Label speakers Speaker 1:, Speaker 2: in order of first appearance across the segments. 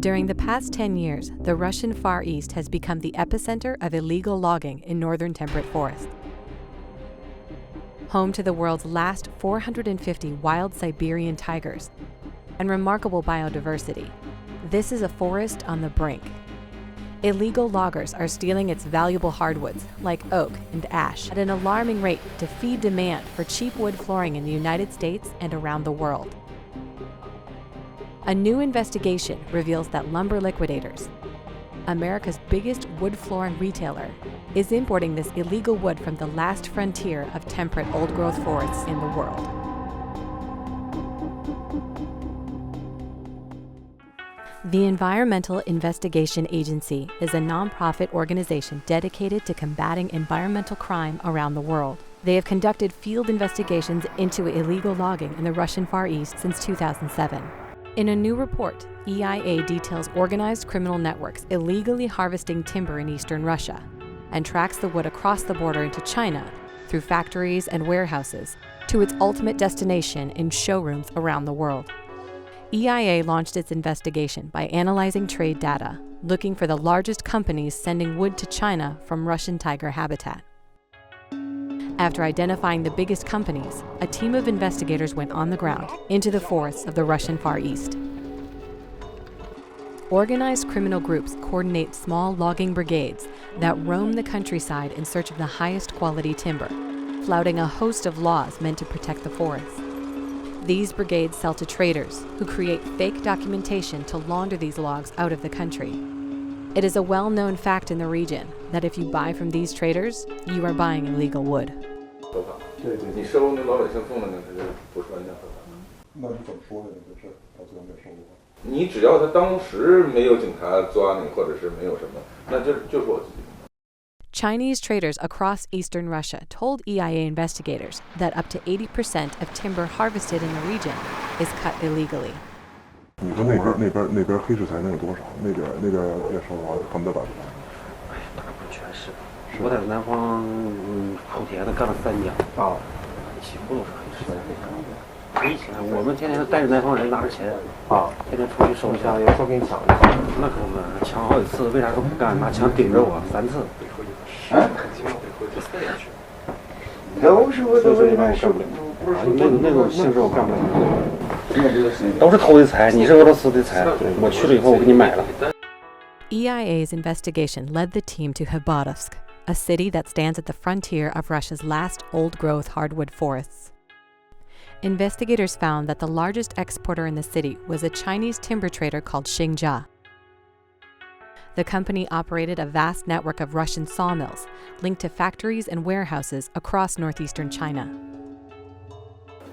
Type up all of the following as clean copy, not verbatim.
Speaker 1: During the past 10 years, the Russian Far East has become the epicenter of illegal logging in northern temperate forests. Home to the world's last 450 wild Siberian tigers and remarkable biodiversity, this is a forest on the brink. Illegal loggers are stealing its valuable hardwoods, like oak and ash, at an alarming rate to feed demand for cheap wood flooring in the United States and around the world. A new investigation reveals that Lumber Liquidators, America's biggest wood flooring retailer, is importing this illegal wood from the last frontier of temperate old-growth forests in the world. The Environmental Investigation Agency is a nonprofit organization dedicated to combating environmental crime around the world. They have conducted field investigations into illegal logging in the Russian Far East since 2007. In a new report, EIA details organized criminal networks illegally harvesting timber in eastern Russia and tracks the wood across the border into China through factories and warehouses to its ultimate destination in showrooms around the world. EIA launched its investigation by analyzing trade data, looking for the largest companies sending wood to China from Russian tiger habitat. After identifying the biggest companies, a team of investigators went on the ground into the forests of the Russian Far East. Organized criminal groups coordinate small logging brigades that roam the countryside in search of the highest quality timber, flouting a host of laws meant to protect the forests. These brigades sell to traders who create fake documentation to launder these logs out of the country. It is a well-known fact in the region that if you buy from these traders, you are buying illegal wood.
Speaker 2: 对对，你收那老百姓送的那是不是完全合法？
Speaker 3: 那是怎么说的呢？这事到最后没收过。
Speaker 2: 你只要他当时没有警察抓你，或者是没有什么，那就是我自己。
Speaker 1: Chinese traders across eastern Russia told EIA investigators that up to 80% of timber harvested in the region is cut illegally.
Speaker 3: 你说那边黑市财能有多少？那边也收的话，恨不得把。
Speaker 4: 哎，大部分全是。我在南方莆田的干了3年啊，几乎都是黑市。以前我们天天带着南方人拿着钱啊，天天出去收钱，有时候给你抢的。那可不，抢好几次，为啥都不干？拿枪顶着我3次。
Speaker 3: 都是我都为啥受不了？
Speaker 4: 那种性质我干不了。都是偷的财，你是俄罗斯的财，我去了以后我给你买了。
Speaker 1: EIA's investigation led the team to Khabarovsk, a city that stands at the frontier of Russia's last old-growth hardwood forests. Investigators found that the largest exporter in the city was a Chinese timber trader called Xingjia. The company operated a vast network of Russian sawmills linked to factories and warehouses across northeastern China.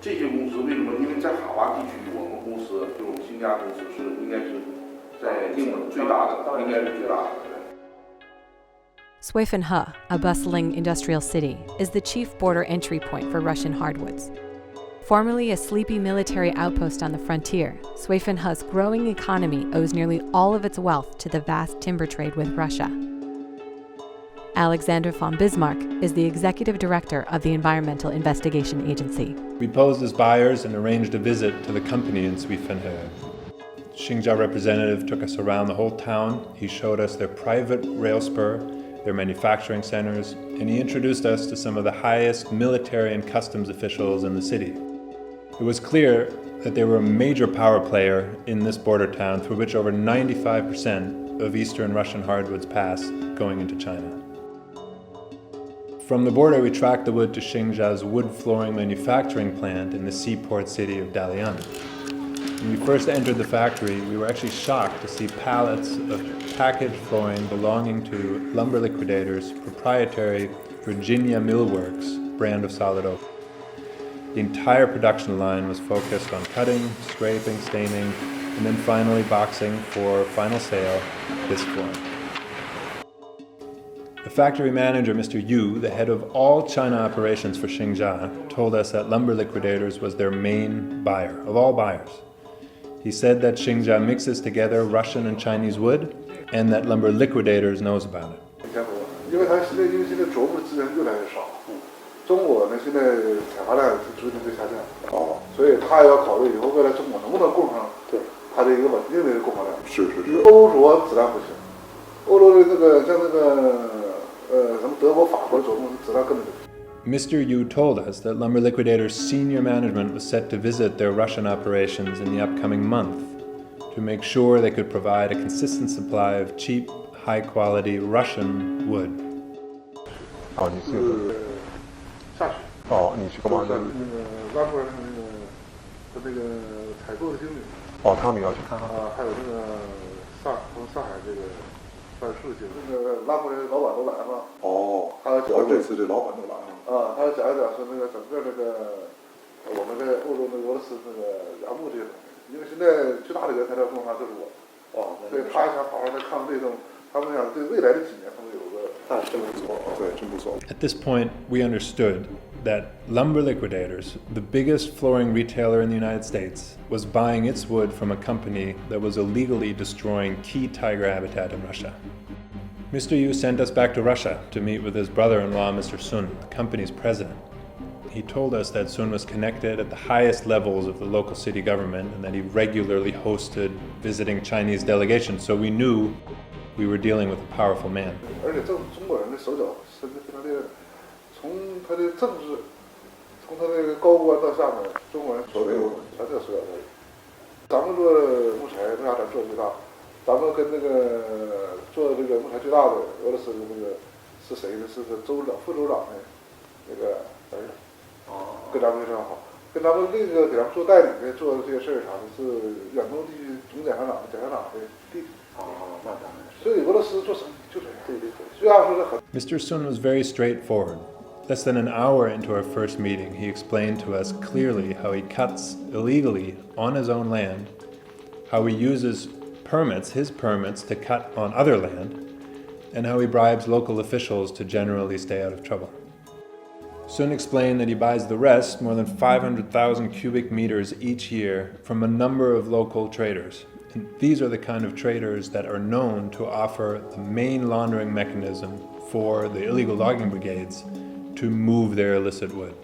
Speaker 5: 这些公司为什么？因为在哈巴地区，我们公司就我们新加公司是应该是在英文最大的，应该是最大的。
Speaker 1: Sweifen-he, a bustling industrial city, is the chief border entry point for Russian hardwoods. Formerly a sleepy military outpost on the frontier, Sweifen-he's growing economy owes nearly all of its wealth to the vast timber trade with Russia. Alexander von Bismarck is the executive director of the Environmental Investigation Agency.
Speaker 6: We posed as buyers and arranged a visit to the company in Sweifen-he. Xingjia representative took us around the whole town. He showed us their private rail spur, their manufacturing centers, and he introduced us to some of the highest military and customs officials in the city. It was clear that they were a major power player in this border town through which over 95% of eastern Russian hardwoods pass going into China. From the border, we tracked the wood to Xingjia's wood flooring manufacturing plant in the seaport city of Dalian. When we first entered the factory, we were actually shocked to see pallets of packaged flooring belonging to Lumber Liquidators' proprietary Virginia Millworks brand of solid oak. The entire production line was focused on cutting, scraping, staining, and then finally boxing for final sale this flooring. The factory manager, Mr. Yu, the head of all China operations for Xingjia, told us that Lumber Liquidators was their main buyer, of all buyers. He said that Xingjia mixes together Russian and Chinese wood, and that Lumber Liquidators knows about it.
Speaker 3: 因为现在琢磨的资源越来越少，中国呢现在采伐量逐年在下降，所以他要考虑以后未来中国能不能供上他
Speaker 7: 它的一个稳定的供货量。
Speaker 3: 是。
Speaker 7: 欧洲质量不行，欧洲的这个像那个什么德国、法国做东西质量根本就不行。
Speaker 6: Mr. Yu told us that Lumber Liquidator's senior management was set to visit their Russian operations in the upcoming month to make sure they could provide a consistent supply of cheap, high-quality Russian wood.
Speaker 3: 哦，你是
Speaker 7: 下去。
Speaker 3: 哦，你去干嘛？
Speaker 7: 那个拉出来那个采购的经理。
Speaker 3: 哦，他们要去看看。
Speaker 7: 还有那个从上海这个办事情，那个拉过来老板都来了。哦，这次这老板都来了。他讲一讲说那个整个那个我们在欧洲那个俄罗斯那个杨木这些东西，因为现在最大的一个材料供应商就是我。所以他想好好的抗这种，他们想对未来的几年他们有个真不错，对，真不错。
Speaker 6: At this point, we understood that Lumber Liquidators, the biggest flooring retailer in the United States, was buying its wood from a company that was illegally destroying key tiger habitat in Russia. Mr. Yu sent us back to Russia to meet with his brother-in-law, Mr. Sun, the company's president. He told us that Sun was connected at the highest levels of the local city government and that he regularly hosted visiting Chinese delegations, so we knew we were dealing with a powerful man.
Speaker 7: 而且中国人的手脚伸得非常厉害，从他的政治，从他那个高官到下面，中国人所有全这手脚在。咱们做木材为啥咱做最大？咱们跟那个做这个木材最大的俄罗斯的那个是谁呢？是州长、副州长的那个儿子。跟咱们非常好，跟咱们那个给咱们做代理的做这些事儿啥的，是远东地区总检察长的弟弟。那当然。所以俄罗斯做生意就这样。对。虽然说是很。
Speaker 6: Mr. Sun was very straightforward. Less than an hour into our first meeting, he explained to us clearly how he cuts illegally on his own land, how he uses his permits to cut on other land, and how he bribes local officials to generally stay out of trouble. Sun explained that he buys the rest, more than 500,000 cubic meters each year, from a number of local traders. And these are the kind of traders that are known to offer the main laundering mechanism for the illegal logging brigades to move their illicit wood.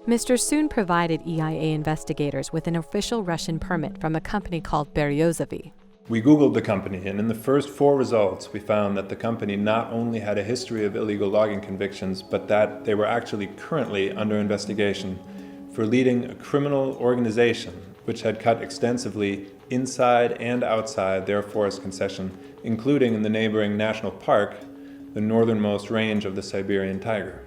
Speaker 1: Mr. Sun provided EIA investigators with an official Russian permit from a company called Beryozovi.
Speaker 6: We Googled the company, and in the first 4 results, we found that the company not only had a history of illegal logging convictions, but that they were actually currently under investigation for leading a criminal organization which had cut extensively inside and outside their forest concession, including in the neighboring national park, the northernmost range of the Siberian tiger.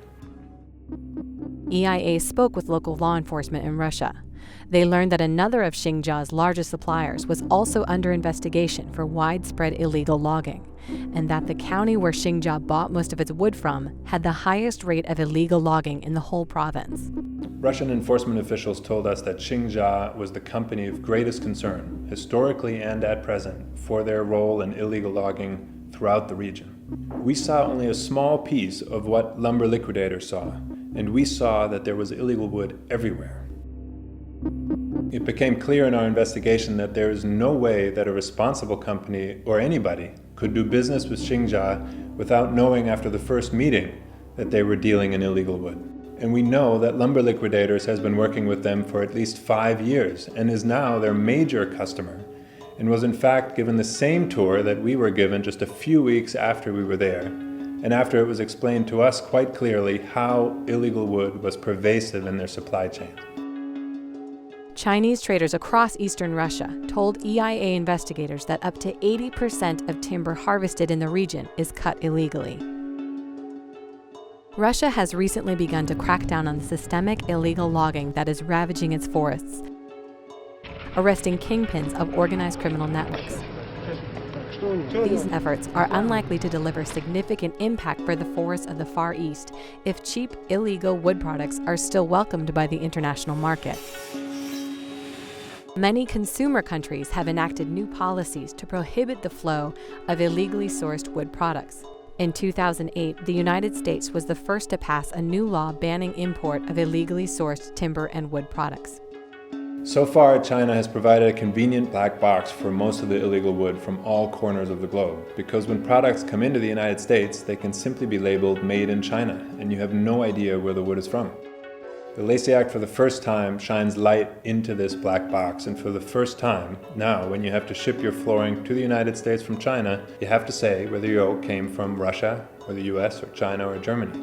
Speaker 1: EIA spoke with local law enforcement in Russia. They learned that another of Xinjia's largest suppliers was also under investigation for widespread illegal logging, and that the county where Xinjia bought most of its wood from had the highest rate of illegal logging in the whole province.
Speaker 6: Russian enforcement officials told us that Xinjia was the company of greatest concern, historically and at present, for their role in illegal logging throughout the region. We saw only a small piece of what Lumber Liquidators saw, and we saw that there was illegal wood everywhere. It became clear in our investigation that there is no way that a responsible company or anybody could do business with Xinjia without knowing after the first meeting that they were dealing in illegal wood. And we know that Lumber Liquidators has been working with them for at least 5 years and is now their major customer, and was in fact given the same tour that we were given just a few weeks after we were there, and after it was explained to us quite clearly how illegal wood was pervasive in their supply chain.
Speaker 1: Chinese traders across eastern Russia told EIA investigators that up to 80% of timber harvested in the region is cut illegally. Russia has recently begun to crack down on the systemic illegal logging that is ravaging its forests, arresting kingpins of organized criminal networks. These efforts are unlikely to deliver significant impact for the forests of the Far East if cheap, illegal wood products are still welcomed by the international market. Many consumer countries have enacted new policies to prohibit the flow of illegally sourced wood products. In 2008, the United States was the first to pass a new law banning import of illegally sourced timber and wood products.
Speaker 6: So far, China has provided a convenient black box for most of the illegal wood from all corners of the globe, because when products come into the United States, they can simply be labeled made in China, and you have no idea where the wood is from. The Lacey Act for the first time shines light into this black box, and for the first time, now when you have to ship your flooring to the United States from China, you have to say whether your oak came from Russia or the US or China or Germany.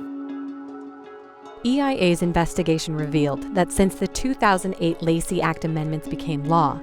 Speaker 1: EIA's investigation revealed that since the 2008 Lacey Act amendments became law,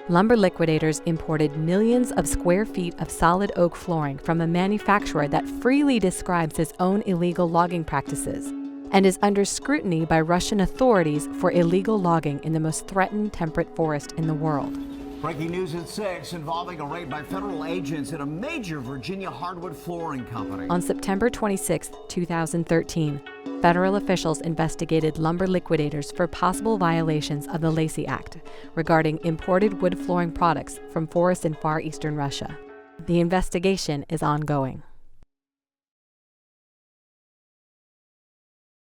Speaker 1: lumber liquidators imported millions of square feet of solid oak flooring from a manufacturer that freely describes his own illegal logging practices and is under scrutiny by Russian authorities for illegal logging in the most threatened temperate forest in the world.
Speaker 8: Breaking news at 6 involving a raid by federal agents at a major Virginia hardwood flooring company.
Speaker 1: On September 26, 2013, federal officials investigated lumber liquidators for possible violations of the Lacey Act regarding imported wood flooring products from forests in far eastern Russia. The investigation is ongoing.